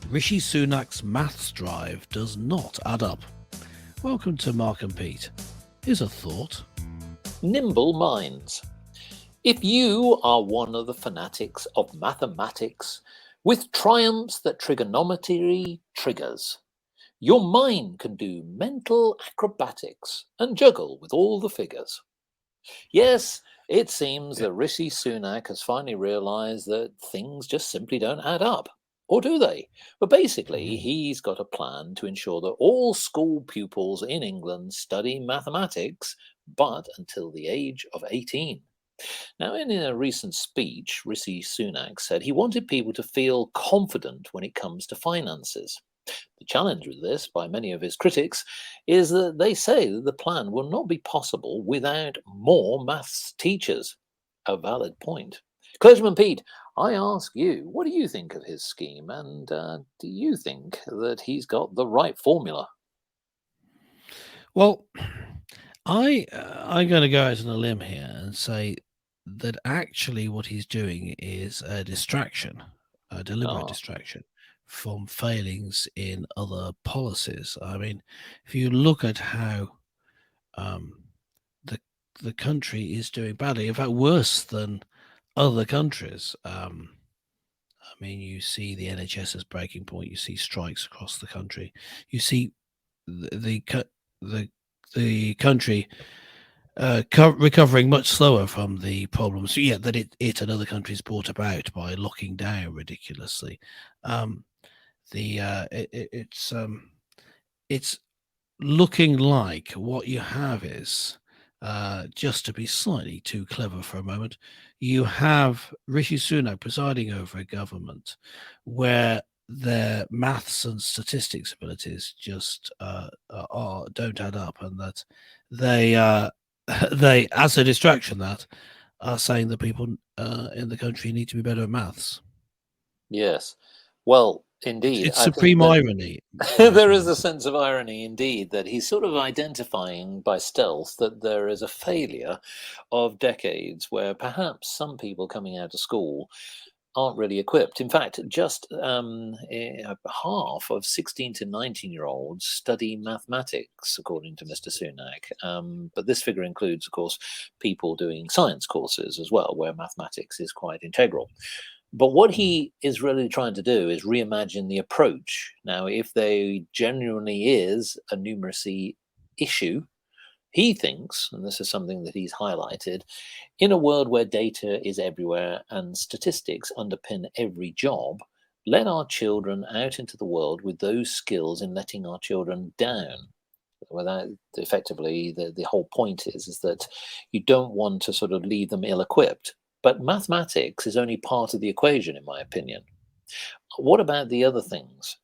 Rishi Sunak's maths drive does not add up. Welcome to Mark and Pete. Here's a thought. Nimble minds. If you are one of the fanatics of mathematics with triumphs that trigonometry triggers, your mind can do mental acrobatics and juggle with all the figures. Yes, it seems that Rishi Sunak has finally realized that things just simply don't add up. Or do they? But basically, he's got a plan to ensure that all school pupils in England study mathematics, but until the age of 18. Now, in a recent speech, Rishi Sunak said he wanted people to feel confident when it comes to finances. The challenge with this, by many of his critics, is that they say that the plan will not be possible without more maths teachers. A valid point. Clergyman Pete, I ask you, what do you think of his scheme, and do you think that he's got the right formula? Well, I'm going to go out on a limb here and say that actually what he's doing is a distraction, a deliberate Ah, distraction from failings in other policies. I mean, if you look at how um, the the country is doing badly, in fact, worse than other countries. I mean, you see the NHS as breaking point. You see strikes across the country. You see the the country recovering much slower from the problems, yeah, that it and other countries brought about by locking down ridiculously. Um, the it's looking like what you have is, just to be slightly too clever for a moment, you have Rishi Sunak presiding over a government where their maths and statistics abilities just don't add up, and that they they, as a distraction, that are saying that people in the country need to be better at maths. yes. Well, indeed, It's I think supreme that irony, is there what is I'm a saying. sense of irony indeed that he's sort of identifying by stealth that there is a failure of decades where perhaps some people coming out of school aren't really equipped. In fact, just half of 16 to 19-year-olds study mathematics, according to Mr. Sunak. But this figure includes, of course, people doing science courses as well, where mathematics is quite integral. But what Mm. he is really trying to do is reimagine the approach. Now, if there genuinely is a numeracy issue, he thinks, and this is something that he's highlighted, in a world where data is everywhere and statistics underpin every job, let our children out into the world with those skills in letting our children down. Without effectively, the whole point is that you don't want to sort of leave them ill equipped. But mathematics is only part of the equation, in my opinion. What about the other things?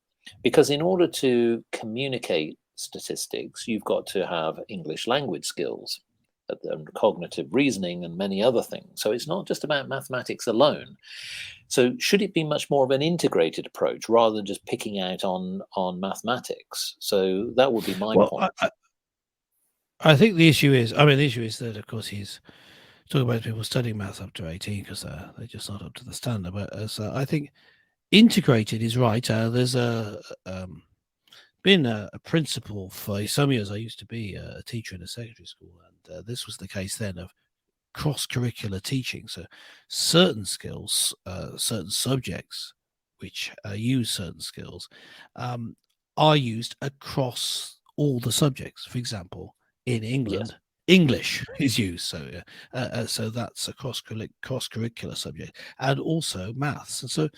Because in order to communicate statistics, you've got to have English language skills and cognitive reasoning and many other things. So it's not just about mathematics alone. So should it be much more of an integrated approach rather than just picking out on mathematics? So that would be my Well, point. I think the issue is, I mean, the issue is that, of course, he's talking about people studying maths up to 18 because they're just not up to the standard. But as I think integrated is right. There's been a principle for some years. I used to be a teacher in a secondary school, and this was the case then of cross-curricular teaching. So certain skills, certain subjects which use certain skills, um, are used across all the subjects. For example, in Yes. England, English is used, so that's a cross-curricular subject, and also maths. And so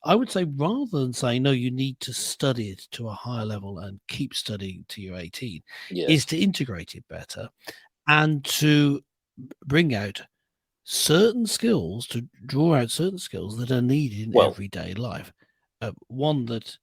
I would say, rather than saying no, you need to study it to a higher level and keep studying till you're 18, is Yes. to integrate it better and to bring out certain skills, to draw out certain skills that are needed in Well, everyday life. One that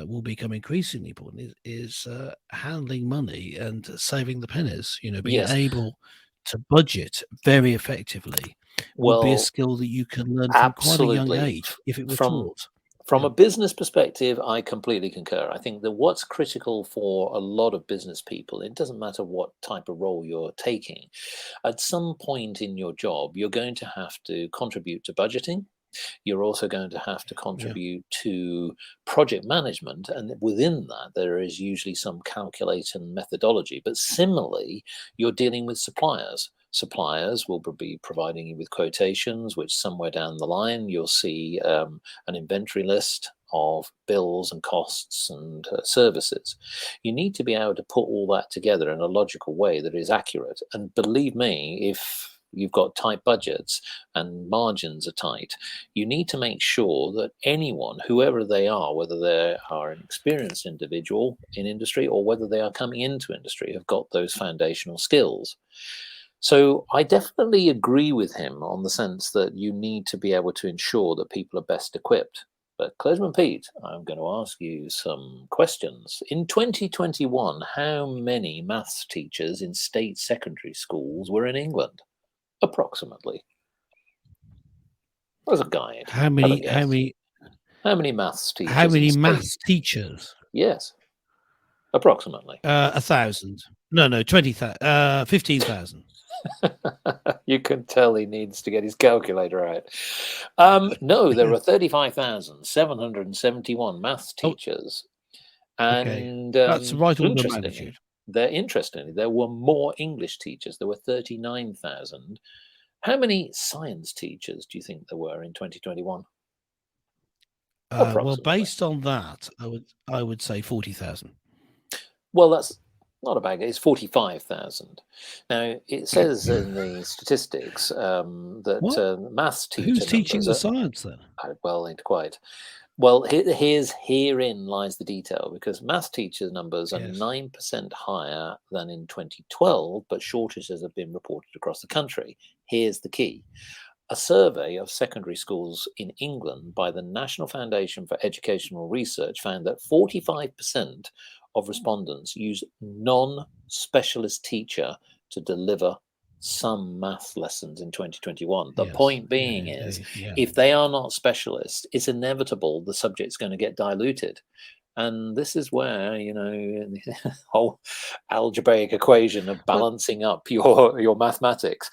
will become increasingly important is handling money and saving the pennies. You know, being yes. able to budget very effectively would be a Well, skill that you can learn from quite a young absolutely. age if it were From taught. from Yeah. a business perspective, I completely concur. I think that what's critical for a lot of business people, it doesn't matter what type of role you're taking, at some point in your job, you're going to have to contribute to budgeting. You're also going to have to contribute to project management, and within that, there is usually some calculation methodology. But similarly, you're dealing with suppliers. Suppliers will be providing you with quotations, which somewhere down the line you'll see an inventory list of bills and costs and services. You need to be able to put all that together in a logical way that is accurate. And believe me, if you've got tight budgets and margins are tight, you need to make sure that anyone, whoever they are, whether they are an experienced individual in industry or whether they are coming into industry, have got those foundational skills. So I definitely agree with him on the sense that you need to be able to ensure that people are best equipped. But Clergyman Pete, I'm going to ask you some questions. In 2021, how many maths teachers in state secondary schools were in England? Approximately. As a guide. How many maths teachers? How many maths teachers? Yes. Approximately. 1,000. No, 15,000. You can tell he needs to get his calculator out. No, there were 35,771 maths teachers. And that's right on the magnitude. Interestingly, there were more English teachers. There were 39,000. How many science teachers do you think there were in 2021? Well, based on that, I would say 40,000. Well, that's not a bad guess. It's 45,000. Now, it says in the statistics that maths teachers. Who's teaching the science then? Well, ain't quite. Well, herein lies the detail, because maths teachers' numbers are 9% higher than in 2012, but shortages have been reported across the country. Here's the key. A survey of secondary schools in England by the National Foundation for Educational Research found that 45% of respondents use non-specialist teacher to deliver some math lessons in 2021. The point being is, if they are not specialists, it's inevitable the subject's going to get diluted. And this is where, the whole algebraic equation of balancing up your mathematics,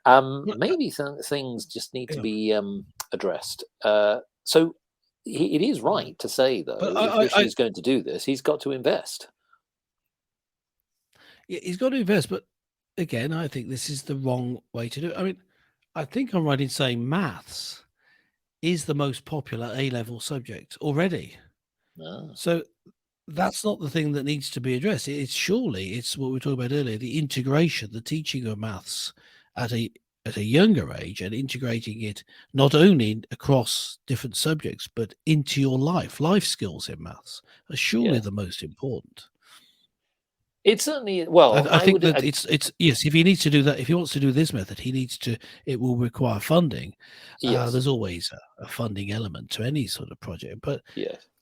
maybe things just need to be addressed. So it is right to say, though, if he's going to do this, he's got to invest. Yeah, he's got to invest, but again, I think this is the wrong way to do it. I mean, I think I'm right in saying maths is the most popular A-level subject already. So that's not the thing that needs to be addressed. It's what we were talking about earlier, the integration, the teaching of maths at a younger age, and integrating it not only across different subjects, but into your life skills in maths are surely the most important. It's certainly, well, I think that it's yes. If he needs to do that, if he wants to do this method, it will require funding. There's always a funding element to any sort of project, but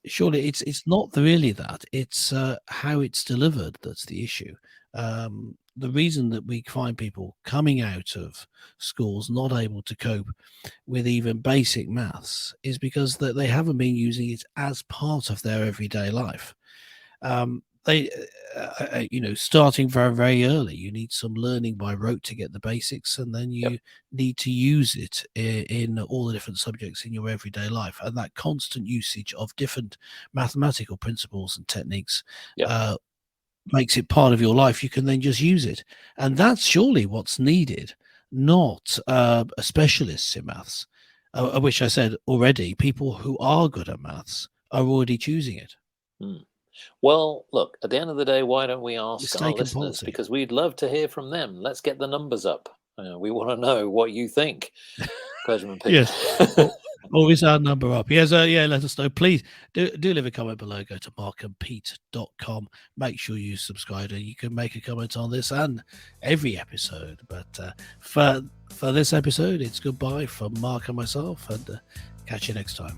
surely it's not really that. It's how it's delivered that's the issue. The reason that we find people coming out of schools not able to cope with even basic maths is because that they haven't been using it as part of their everyday life. They, starting very, very early, you need some learning by rote to get the basics, and then you need to use it in all the different subjects in your everyday life. And that constant usage of different mathematical principles and techniques makes it part of your life. You can then just use it. And that's surely what's needed, not specialists in maths. Which I said already, people who are good at maths are already choosing it. Well, look, at the end of the day, why don't we ask our listeners? Because we'd love to hear from them. Let's get the numbers up. We want to know what you think. Clergyman Pete. Yes. Always our number up. Yes, let us know. Please do leave a comment below. Go to markandpete.com. Make sure you subscribe, and you can make a comment on this and every episode. But for this episode, it's goodbye from Mark and myself, and catch you next time.